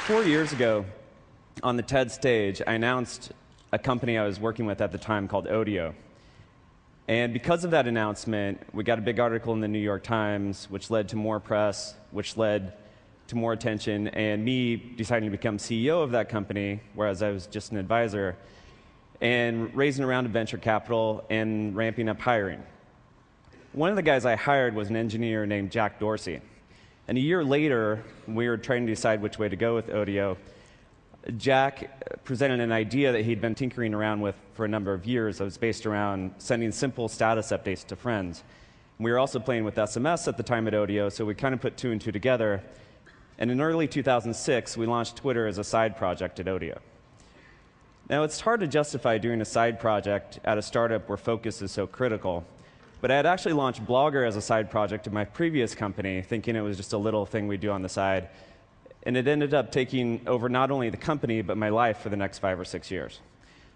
4 years ago, on the TED stage, I announced a company I was working with at the time called Odeo. And because of that announcement, we got a big article in the New York Times, which led to more press, which led to more attention, and me deciding to become CEO of that company, whereas I was just an advisor, and raising a round of venture capital and ramping up hiring. One of the guys I hired was an engineer named Jack Dorsey. And a year later, we were trying to decide which way to go with Odeo. Jack presented an idea that he'd been tinkering around with for a number of years that was based around sending simple status updates to friends. We were also playing with SMS at the time at Odeo, so we kind of put two and two together. And in early 2006, we launched Twitter as a side project at Odeo. Now, it's hard to justify doing a side project at a startup where focus is so critical. But I had actually launched Blogger as a side project in my previous company, thinking it was just a little thing we do on the side. And it ended up taking over not only the company, but my life for the next 5 or 6 years.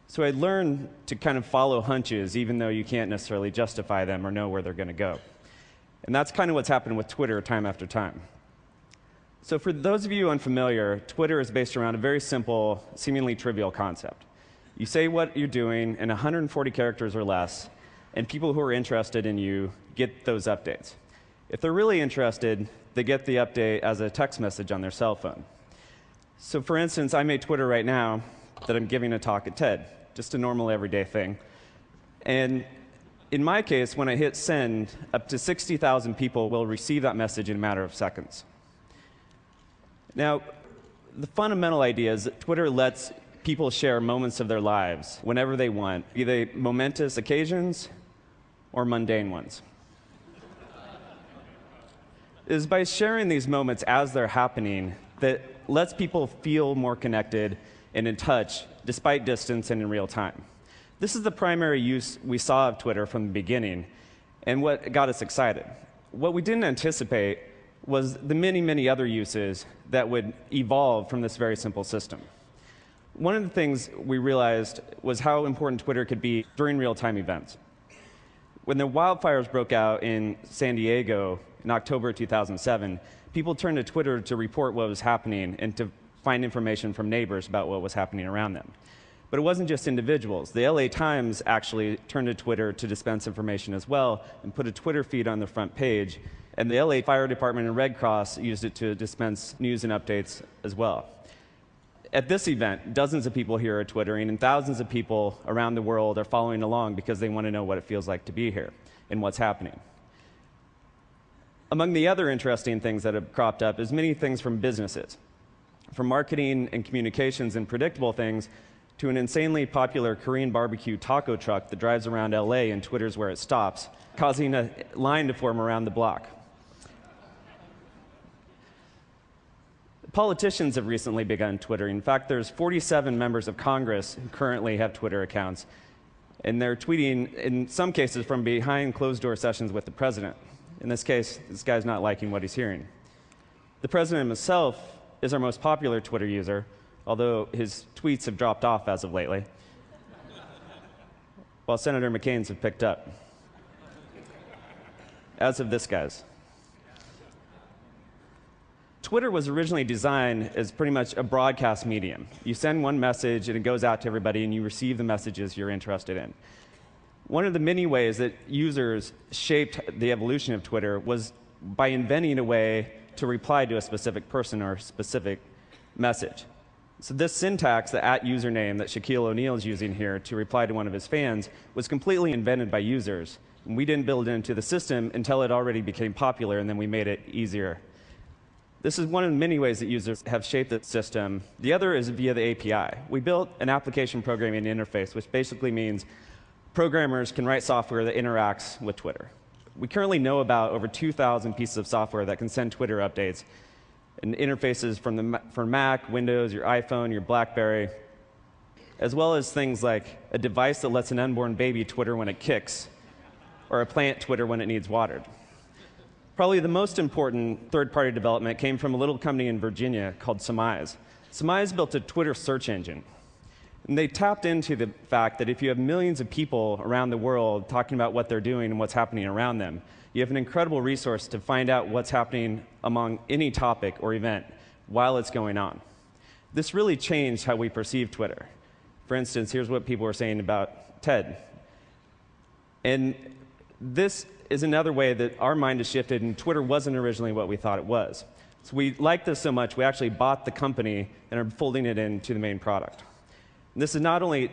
So I learned to kind of follow hunches, even though you can't necessarily justify them or know where they're going to go. And that's kind of what's happened with Twitter time after time. So for those of you unfamiliar, Twitter is based around a very simple, seemingly trivial concept. You say what you're doing in 140 characters or less, and people who are interested in you get those updates. If they're really interested, they get the update as a text message on their cell phone. So for instance, I made Twitter right now that I'm giving a talk at TED, just a normal everyday thing. And in my case, when I hit send, up to 60,000 people will receive that message in a matter of seconds. Now, the fundamental idea is that Twitter lets people share moments of their lives whenever they want, be they momentous occasions or mundane ones. It is by sharing these moments as they're happening that lets people feel more connected and in touch, despite distance and in real time. This is the primary use we saw of Twitter from the beginning, and what got us excited. What we didn't anticipate was the many, many other uses that would evolve from this very simple system. One of the things we realized was how important Twitter could be during real-time events. When the wildfires broke out in San Diego in October 2007, people turned to Twitter to report what was happening and to find information from neighbors about what was happening around them. But it wasn't just individuals. The LA Times actually turned to Twitter to dispense information as well and put a Twitter feed on the front page. And the LA Fire Department and Red Cross used it to dispense news and updates as well. At this event, dozens of people here are twittering, and thousands of people around the world are following along because they want to know what it feels like to be here and what's happening. Among the other interesting things that have cropped up is many things from businesses, from marketing and communications and predictable things to an insanely popular Korean barbecue taco truck that drives around LA and twitters where it stops, causing a line to form around the block. Politicians have recently begun Twittering. In fact, there's 47 members of Congress who currently have Twitter accounts, and they're tweeting, in some cases, from behind closed-door sessions with the president. In this case, this guy's not liking what he's hearing. The president himself is our most popular Twitter user, although his tweets have dropped off as of lately, while Senator McCain's have picked up, as of this guy's. Twitter was originally designed as pretty much a broadcast medium. You send one message and it goes out to everybody and you receive the messages you're interested in. One of the many ways that users shaped the evolution of Twitter was by inventing a way to reply to a specific person or a specific message. So this syntax, the @username that Shaquille O'Neal is using here to reply to one of his fans, was completely invented by users. And we didn't build it into the system until it already became popular, and then we made it easier. This is one of the many ways that users have shaped the system. The other is via the API. We built an application programming interface, which basically means programmers can write software that interacts with Twitter. We currently know about over 2,000 pieces of software that can send Twitter updates and interfaces for Mac, Windows, your iPhone, your BlackBerry, as well as things like a device that lets an unborn baby Twitter when it kicks, or a plant Twitter when it needs watered. Probably the most important third-party development came from a little company in Virginia called Surmise. Surmise built a Twitter search engine. And they tapped into the fact that if you have millions of people around the world talking about what they're doing and what's happening around them, you have an incredible resource to find out what's happening among any topic or event while it's going on. This really changed how we perceive Twitter. For instance, here's what people were saying about TED. And this is another way that our mind has shifted, and Twitter wasn't originally what we thought it was. So we liked this so much, we actually bought the company and are folding it into the main product. And this is not only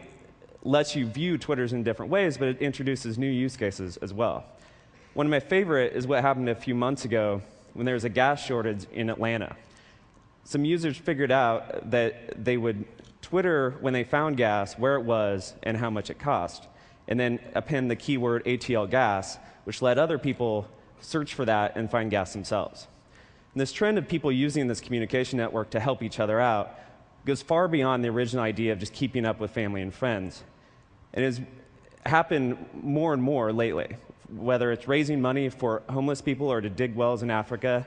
lets you view Twitters in different ways, but it introduces new use cases as well. One of my favorite is what happened a few months ago when there was a gas shortage in Atlanta. Some users figured out that they would Twitter when they found gas, where it was, and how much it cost, and then append the keyword ATL gas, which let other people search for that and find gas themselves. And this trend of people using this communication network to help each other out goes far beyond the original idea of just keeping up with family and friends. And has happened more and more lately, whether it's raising money for homeless people or to dig wells in Africa,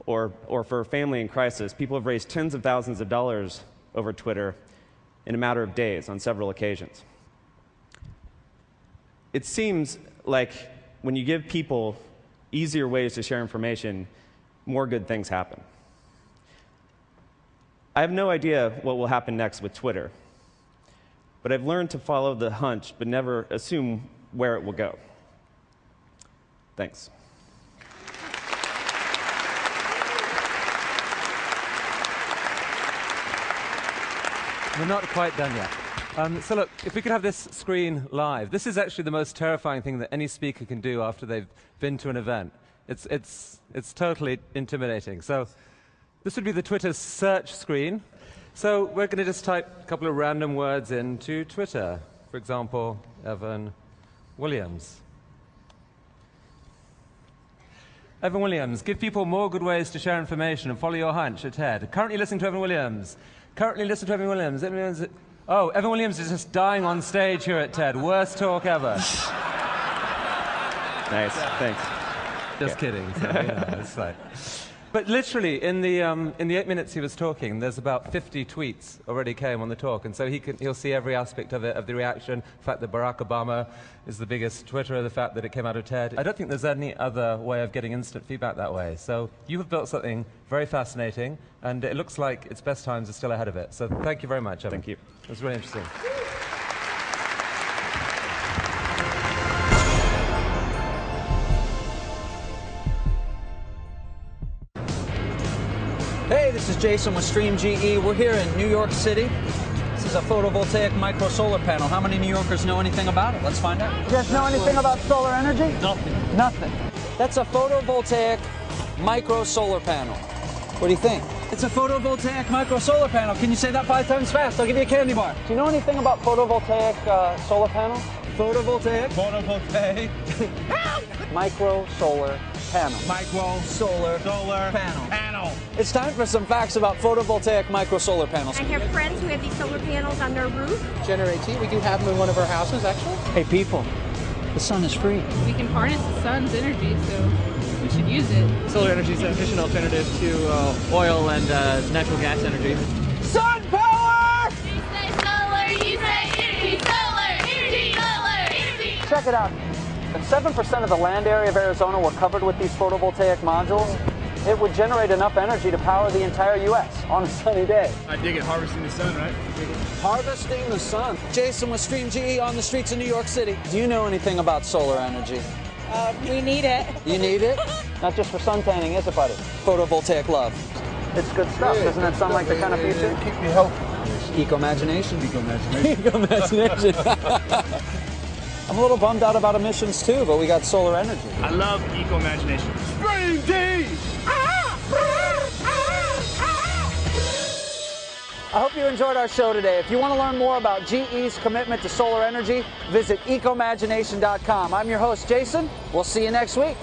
or for a family in crisis. People have raised tens of thousands of dollars over Twitter in a matter of days on several occasions. It seems like when you give people easier ways to share information, more good things happen. I have no idea what will happen next with Twitter, but I've learned to follow the hunch but never assume where it will go. Thanks. We're not quite done yet. So look, if we could have this screen live. This is actually the most terrifying thing that any speaker can do after they've been to an event. It's totally intimidating. So this would be the Twitter search screen. So we're going to just type a couple of random words into Twitter. For example, Evan Williams. Evan Williams, give people more good ways to share information and follow your hunch at TED. Currently listening to Evan Williams. Currently listening to Evan Williams. Oh, Evan Williams is just dying on stage here at TED. Worst talk ever. Nice, thanks. Just kidding. So, you know, it's like. But literally, in the 8 minutes he was talking, there's about 50 tweets already came on the talk, and so he'll see every aspect of it, of the reaction, the fact that Barack Obama is the biggest Twitterer, the fact that it came out of TED. I don't think there's any other way of getting instant feedback that way. So you have built something very fascinating, and it looks like its best times are still ahead of it. So thank you very much, Evan. Thank you. It was really interesting. Hey, this is Jason with Stream GE. We're here in New York City. This is a photovoltaic micro solar panel. How many New Yorkers know anything about it? Let's find out. You guys know anything about solar energy? Nothing. Nothing. That's a photovoltaic micro solar panel. What do you think? It's a photovoltaic micro solar panel. Can you say that 5 times fast? I'll give you a candy bar. Do you know anything about photovoltaic solar panel? Photovoltaic? Photovoltaic. Micro solar panel. Micro solar panel. It's time for some facts about photovoltaic micro solar panels. I have friends who have these solar panels on their roof. Generate heat. We do have them in one of our houses, actually. Hey, people, the sun is free. We can harness the sun's energy, so we should use it. Solar energy is an efficient alternative to oil and natural gas energy. Sun power! You say solar, you say energy, solar, energy, solar, energy. Check it out. If 7% of the land area of Arizona were covered with these photovoltaic modules, it would generate enough energy to power the entire U.S. on a sunny day. I dig it, harvesting the sun, right? Harvesting the sun. Jason with Stream GE on the streets of New York City. Do you know anything about solar energy? We need it. You need it? Not just for sun tanning, is it, buddy? Photovoltaic love. It's good stuff. Doesn't that sound like the kind of future? Keep you healthy. Eco-imagination. Eco-imagination. Eco-imagination. I'm a little bummed out about emissions too, but we got solar energy. I love eco-imagination. Stream D! I hope you enjoyed our show today. If you want to learn more about GE's commitment to solar energy, visit ecomagination.com. I'm your host, Jason. We'll see you next week.